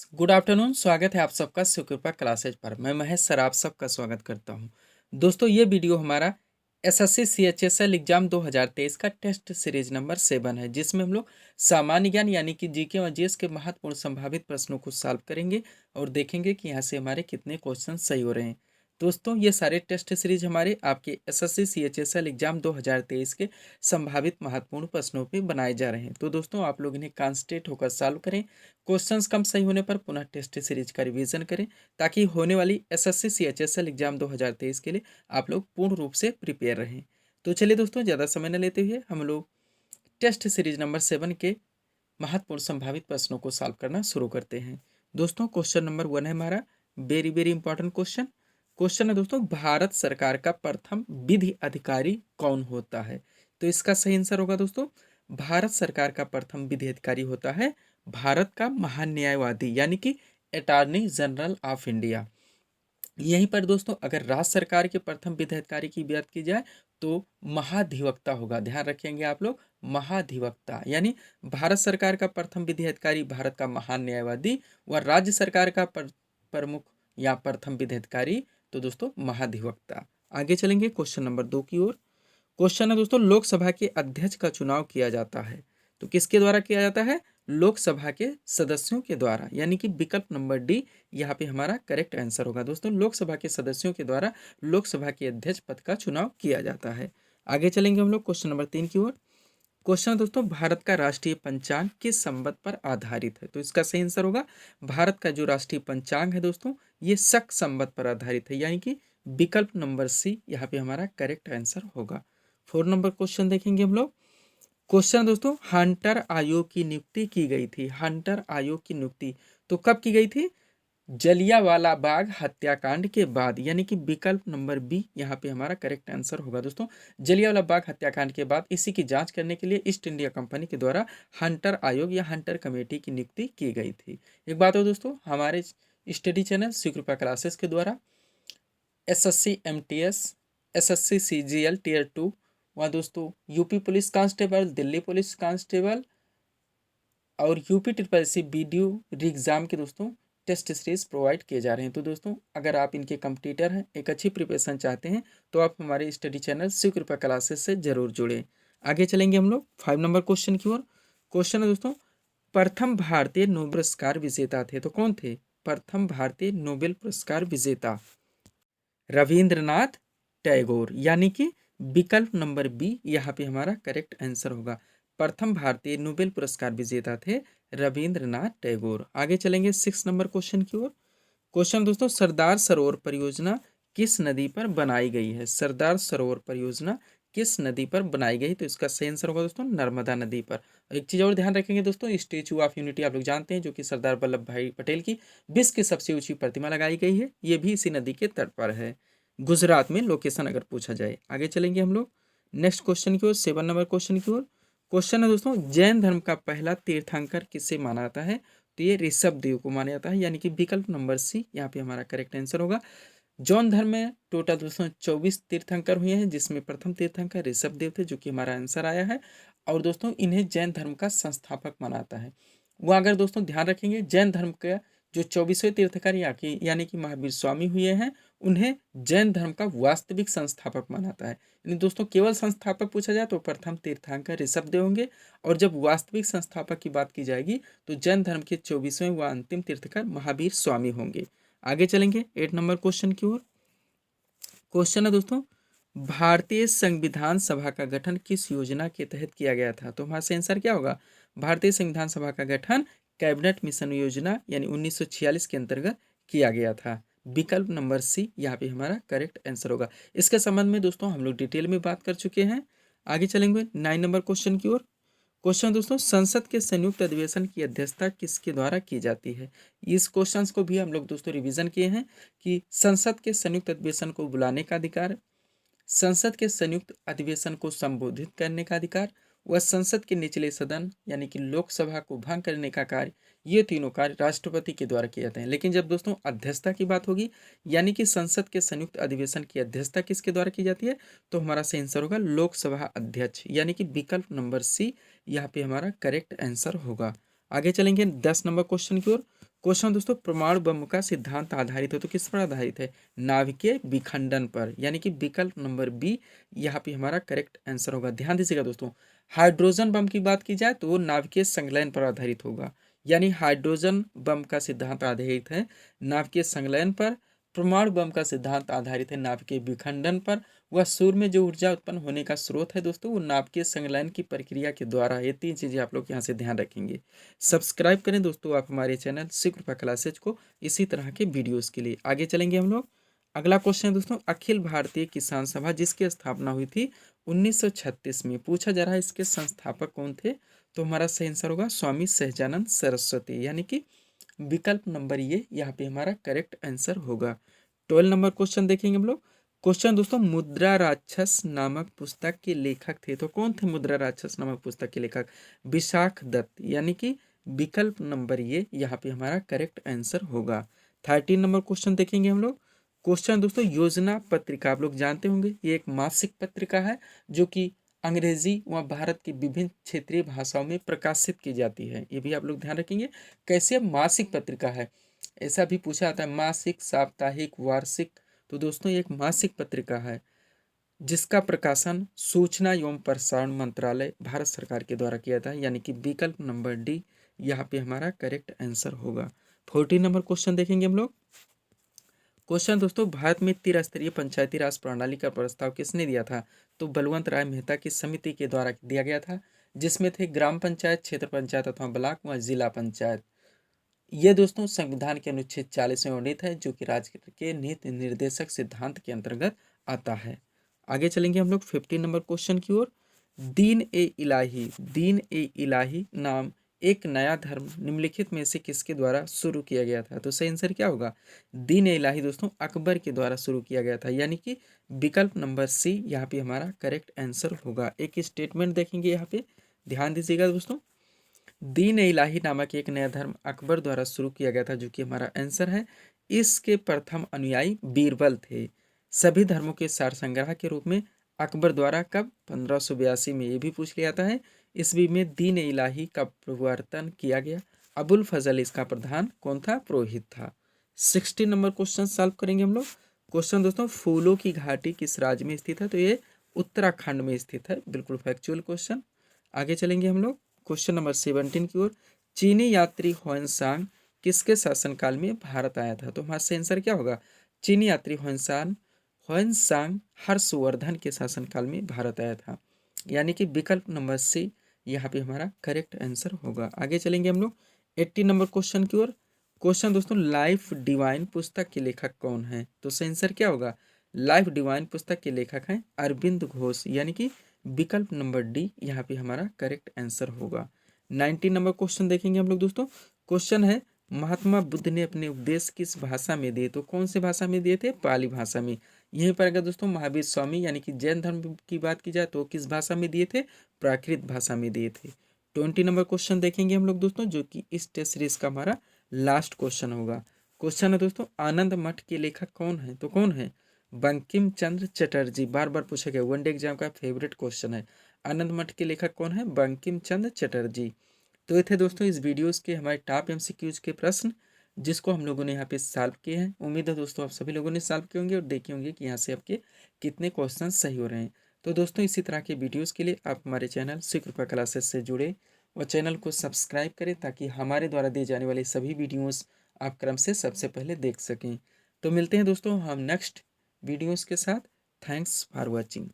Good afternoon. स्वागत है आप सबका सुकृपा क्लासेज पर। मैं महेश सर आप सबका स्वागत करता हूं। दोस्तों ये वीडियो हमारा एसएससी सीएचएसएल एग्जाम 2023 का टेस्ट सीरीज नंबर 7 है, जिसमें हम लोग सामान्य ज्ञान यानी कि जीके और जीएस के महत्वपूर्ण संभावित प्रश्नों को सॉल्व करेंगे और देखेंगे कि यहाँ से हमारे कितने क्वेश्चन सही हो रहे हैं। दोस्तों ये सारे टेस्ट सीरीज हमारे आपके एसएससी सीएचएसएल एग्जाम 2023 के संभावित महत्वपूर्ण प्रश्नों पे बनाए जा रहे हैं। तो दोस्तों आप लोग इन्हें कॉन्सेंट्रेट होकर सॉल्व करें। क्वेश्चंस कम सही होने पर पुनः टेस्ट सीरीज का रिवीजन करें, ताकि होने वाली एसएससी सीएचएसएल एग्जाम 2023 के लिए आप लोग पूर्ण रूप से प्रिपेयर रहें। तो चलिए दोस्तों ज़्यादा समय न लेते हुए हम लोग टेस्ट सीरीज नंबर 7 के महत्वपूर्ण संभावित प्रश्नों को सॉल्व करना शुरू करते हैं। दोस्तों क्वेश्चन नंबर 1 है हमारा very very important question. Question है दोस्तों, भारत सरकार का प्रथम विधि अधिकारी कौन होता है? तो इसका सही आंसर होगा दोस्तों, भारत सरकार का प्रथम विधि अधिकारी होता है भारत का महान्यायवादी यानी कि अटॉर्नी जनरल ऑफ इंडिया। यहीं पर दोस्तों अगर राज्य सरकार के प्रथम विधि अधिकारी की बात की जाए तो महाधिवक्ता होगा। ध्यान रखेंगे आप लोग, महाधिवक्ता यानी भारत सरकार का प्रथम विधि अधिकारी भारत का महान न्यायवादी व राज्य सरकार का प्रमुख या प्रथम विधि अधिकारी तो दोस्तों महाधिवक्ता। आगे चलेंगे क्वेश्चन नंबर 2 की ओर। क्वेश्चन है दोस्तों, लोकसभा के अध्यक्ष का चुनाव किया जाता है तो किसके द्वारा किया जाता है? लोकसभा के सदस्यों के द्वारा, यानी कि विकल्प नंबर डी यहाँ पे हमारा करेक्ट आंसर होगा। दोस्तों लोकसभा के सदस्यों के द्वारा लोकसभा के अध्यक्ष पद का चुनाव किया जाता है। आगे चलेंगे हम लोग क्वेश्चन नंबर 3 की ओर। क्वेश्चन दोस्तों, भारत का राष्ट्रीय पंचांग किस संवत पर आधारित है? तो इसका सही आंसर होगा, भारत का जो राष्ट्रीय पंचांग है दोस्तों ये शक संवत पर आधारित है, यानी कि विकल्प नंबर सी यहाँ पे हमारा करेक्ट आंसर होगा। 4 नंबर क्वेश्चन देखेंगे हम लोग। क्वेश्चन दोस्तों, हंटर आयोग की नियुक्ति की गई थी। हंटर आयोग की नियुक्ति तो कब की गई थी? जलियांवाला बाग हत्याकांड के बाद, यानी कि विकल्प नंबर बी यहाँ पे हमारा करेक्ट आंसर होगा। दोस्तों जलियांवाला बाग हत्याकांड के बाद इसी की जांच करने के लिए ईस्ट इंडिया कंपनी के द्वारा हंटर आयोग या हंटर कमेटी की नियुक्ति की गई थी। एक बात हो दोस्तों, हमारे स्टडी चैनल सुकृपा क्लासेस के द्वारा SSC MTS, SSC CGL tier 2 व दोस्तों UP police constable, Delhi police constable और UP triple C video exam के दोस्तों टेस्ट सीरीज प्रोवाइड किए जा रहे हैं। तो दोस्तों अगर आप इनके कंपटीटर हैं, एक अच्छी प्रिपरेशन चाहते हैं तो आप हमारे स्टडी चैनल सुकृपा क्लासेस से जरूर जुड़ें। आगे चलेंगे हम लोग 5 नंबर क्वेश्चन की ओर। क्वेश्चन है दोस्तों, प्रथम भारतीय नोबेल पुरस्कार विजेता थे तो कौन थे? प्रथम भारतीय नोबेल पुरस्कार विजेता रविंद्रनाथ टैगोर, यानी कि विकल्प नंबर बी यहाँ पे हमारा करेक्ट आंसर होगा। प्रथम भारतीय नोबेल पुरस्कार विजेता थे रविंद्रनाथ टैगोर। आगे चलेंगे 6 नंबर क्वेश्चन की ओर। क्वेश्चन दोस्तों, सरदार सरोवर परियोजना किस नदी पर बनाई गई है? सरदार सरोवर परियोजना किस नदी पर बनाई गई? तो इसका सही आंसर होगा दोस्तों नर्मदा नदी पर। और एक चीज और ध्यान रखेंगे दोस्तों, स्टेचू ऑफ यूनिटी आप लोग जानते हैं जो कि सरदार वल्लभ भाई पटेल की विश्व की सबसे ऊंची प्रतिमा लगाई गई है, ये भी इसी नदी के तट पर है। गुजरात में लोकेशन अगर पूछा जाए। आगे चलेंगे हम लोग नेक्स्ट क्वेश्चन की ओर, 7 नंबर क्वेश्चन की ओर। क्वेश्चन है दोस्तों, जैन धर्म का पहला तीर्थंकर किसे माना जाता है? तो ये ऋषभ देव को माना जाता है, यानी कि विकल्प नंबर सी यहाँ पे हमारा करेक्ट आंसर होगा। जौन धर्म में टोटल दोस्तों 24 तीर्थंकर हुए हैं, जिसमें प्रथम तीर्थंकर ऋषभ देव थे, जो कि हमारा आंसर आया है। और दोस्तों इन्हें जैन धर्म का संस्थापक माना जाता है। वो अगर दोस्तों ध्यान रखेंगे, जैन धर्म का जो 24वें तीर्थंकर यानी कि महावीर स्वामी हुए हैं, उन्हें जैन धर्म का वास्तविक संस्थापक माना जाता है। यानी दोस्तों केवल संस्थापक पूछा जाए तो प्रथम तीर्थंकर ऋषभ देव होंगे, और जब वास्तविक संस्थापक की बात की जाएगी तो जैन धर्म के 24वें व अंतिम तीर्थंकर महावीर स्वामी होंगे। आगे चलेंगे 8 नंबर क्वेश्चन की ओर। क्वेश्चन है दोस्तों, भारतीय संविधान सभा का गठन किस योजना के तहत किया गया था? तो हमारा आंसर क्या होगा? भारतीय संविधान सभा का गठन कैबिनेट मिशन योजना यानी 1946 के अंतर्गत किया गया था। विकल्प नंबर सी यहाँ पे हमारा करेक्ट आंसर होगा। इसके संबंध में दोस्तों हम लोग डिटेल में बात कर चुके हैं। आगे चलेंगे 9 नंबर क्वेश्चन की ओर। क्वेश्चन दोस्तों, संसद के संयुक्त अधिवेशन की अध्यक्षता किसके द्वारा की जाती है? इस क्वेश्चन को भी हम लोग दोस्तों रिवीजन किए हैं कि संसद के संयुक्त अधिवेशन को बुलाने का अधिकार, संसद के संयुक्त अधिवेशन को संबोधित करने का अधिकार व संसद के निचले सदन यानी कि लोकसभा को भंग करने का कार्य, ये तीनों कार्य राष्ट्रपति के द्वारा किए जाते हैं। लेकिन जब दोस्तों अध्यक्षता की बात होगी, यानी कि संसद के संयुक्त अधिवेशन की अध्यक्षता किसके द्वारा की जाती है, तो हमारा सही आंसर होगा लोकसभा अध्यक्ष, यानी कि विकल्प नंबर सी यहाँ पे हमारा करेक्ट आंसर होगा। आगे चलेंगे 10 नंबर क्वेश्चन की ओर। क्वेश्चन दोस्तों, परमाणु बम का सिद्धांत आधारित है तो किस पर आधारित है? नाभिकीय विखंडन पर, यानी कि विकल्प नंबर बी यहाँ पे हमारा करेक्ट आंसर होगा। ध्यान दीजिएगा दोस्तों, हाइड्रोजन बम की बात की जाए तो वो नाभिकीय संलयन पर आधारित होगा, यानी हाइड्रोजन बम का सिद्धांत आधारित है नाभिकीय संलयन पर, परमाणु बम का सिद्धांत आधारित है नाभिकीय विखंडन पर, वह सूर्य में जो ऊर्जा उत्पन्न होने का स्रोत है दोस्तों वो नाभिकीय संलयन की प्रक्रिया के द्वारा। ये तीन चीजें आप लोग यहाँ से ध्यान रखेंगे। सब्सक्राइब करें दोस्तों आप हमारे चैनल शिवकृपा क्लासेज को इसी तरह के वीडियोस के लिए। आगे चलेंगे हम लोग। अगला क्वेश्चन है दोस्तों, अखिल भारतीय किसान सभा जिसकी स्थापना हुई थी 1936 में, पूछा जा रहा है इसके संस्थापक कौन थे? तो हमारा सही आंसर होगा स्वामी सहजानंद सरस्वती, यानी कि विकल्प नंबर ये यहाँ पे हमारा करेक्ट आंसर होगा। 12 नंबर क्वेश्चन देखेंगे हम लोग। क्वेश्चन दोस्तों, मुद्रा राक्षस नामक पुस्तक के लेखक थे तो कौन थे? मुद्रा राक्षस नामक पुस्तक के लेखक विशाख दत्त, यानी कि विकल्प नंबर ये यहाँ पे हमारा करेक्ट आंसर होगा। 13 नंबर क्वेश्चन देखेंगे हम लोग। क्वेश्चन दोस्तों, योजना पत्रिका आप लोग जानते होंगे, ये एक मासिक पत्रिका है जो कि अंग्रेजी व भारत की विभिन्न क्षेत्रीय भाषाओं में प्रकाशित की जाती है। ये भी आप लोग ध्यान रखेंगे। कैसे मासिक पत्रिका है, ऐसा भी पूछा जाता है, मासिक, साप्ताहिक, वार्षिक। तो दोस्तों ये एक मासिक पत्रिका है जिसका प्रकाशन सूचना एवं प्रसारण मंत्रालय भारत सरकार के द्वारा किया था, यानी कि विकल्प नंबर डी यहाँ पे हमारा करेक्ट आंसर होगा। 14 नंबर क्वेश्चन देखेंगे हम लोग। क्वेश्चन दोस्तों, भारत में त्रिस्तरीय पंचायती राज प्रणाली का प्रस्ताव किसने दिया था? तो बलवंत राय मेहता की समिति के द्वारा दिया गया था, जिसमें थे ग्राम पंचायत, क्षेत्र पंचायत अथवा ब्लॉक व जिला पंचायत। ये दोस्तों संविधान के अनुच्छेद 40 में वर्णित है, जो कि राज्य के नीति निर्देशक सिद्धांत के अंतर्गत आता है। आगे चलेंगे हम लोग 15 नंबर क्वेश्चन की ओर। दीन ए इलाही नाम एक नया धर्म निम्नलिखित में से किसके द्वारा शुरू किया गया था? तो सही आंसर क्या होगा? दीन ए इलाही दोस्तों अकबर के द्वारा शुरू किया गया था, यानी कि विकल्प नंबर सी यहाँ पे हमारा करेक्ट आंसर होगा। एक स्टेटमेंट देखेंगे यहाँ पे, ध्यान दीजिएगा दोस्तों। दीन ए इलाही नामक एक नया धर्म अकबर द्वारा शुरू किया गया था, जो कि हमारा आंसर है। इसके प्रथम अनुयायी बीरबल थे। सभी धर्मों के सार संग्रह के रूप में अकबर द्वारा कब? 1582 में। ये भी पूछ लिया जाता है। ईस्वी में दीन ए इलाही का प्रवर्तन किया गया। अबुल फजल इसका प्रधान कौन था? पुरोहित था। 16 नंबर क्वेश्चन सॉल्व करेंगे हम लोग। क्वेश्चन दोस्तों, फूलों की घाटी किस राज्य में स्थित है? तो ये उत्तराखंड में स्थित है। बिल्कुल फैक्चुअल क्वेश्चन। आगे चलेंगे हम लोग क्वेश्चन नंबर 17 की ओर। चीनी यात्री ह्वेनसांग किसके शासनकाल में भारत आया था? तो हमारा सही आंसर क्या होगा? चीनी यात्री ह्वेनसांग हर्षवर्धन के शासनकाल में भारत आया था, यानी कि विकल्प नंबर सी यहाँ पे हमारा करेक्ट आंसर होगा। आगे चलेंगे हम लोग 80 नंबर क्वेश्चन की ओर। क्वेश्चन दोस्तों, लाइफ डिवाइन पुस्तक के लेखक कौन है? तो सही आंसर क्या होगा? लाइफ डिवाइन पुस्तक के लेखक हैं अरविंद घोष, यानी कि विकल्प नंबर डी यहाँ पे हमारा करेक्ट आंसर होगा। 19 नंबर क्वेश्चन देखेंगे हम लोग दोस्तों। क्वेश्चन है, महात्मा बुद्ध ने अपने उपदेश किस भाषा में दिए? तो कौन से भाषा में दिए थे? पाली भाषा में। यहीं पर अगर दोस्तों महावीर स्वामी यानी कि जैन धर्म की बात की जाए तो किस भाषा में दिए थे? प्राकृत भाषा में दिए थे। 20 नंबर क्वेश्चन देखेंगे हम लोग दोस्तों, जो कि इस टेस्ट सीरीज का हमारा लास्ट क्वेश्चन होगा। क्वेश्चन है दोस्तों, आनंद मठ के लेखक कौन है? तो कौन है? बंकिम चंद्र चटर्जी। बार बार पूछा गया, वनडे एग्जाम का फेवरेट क्वेश्चन है। आनंद मठ के लेखक कौन है? बंकिम चंद्र चटर्जी। तो ये थे दोस्तों इस वीडियोस के हमारे टॉप एमसीक्यूज के प्रश्न, जिसको हम लोगों ने यहाँ पे सॉल्व किए हैं। उम्मीद है दोस्तों आप सभी लोगों ने सॉल्व किए होंगे और देखे होंगे कि यहाँ से आपके कितने क्वेश्चन सही हो रहे हैं। तो दोस्तों इसी तरह के वीडियोस के लिए आप हमारे चैनल शिवकृपा क्लासेस से जुड़े और चैनल को सब्सक्राइब करें, ताकि हमारे द्वारा दिए जाने वाले सभी वीडियोस आप क्रम से सबसे पहले देख सकें। तो मिलते हैं दोस्तों हम नेक्स्ट वीडियोस के साथ। Thanks for watching.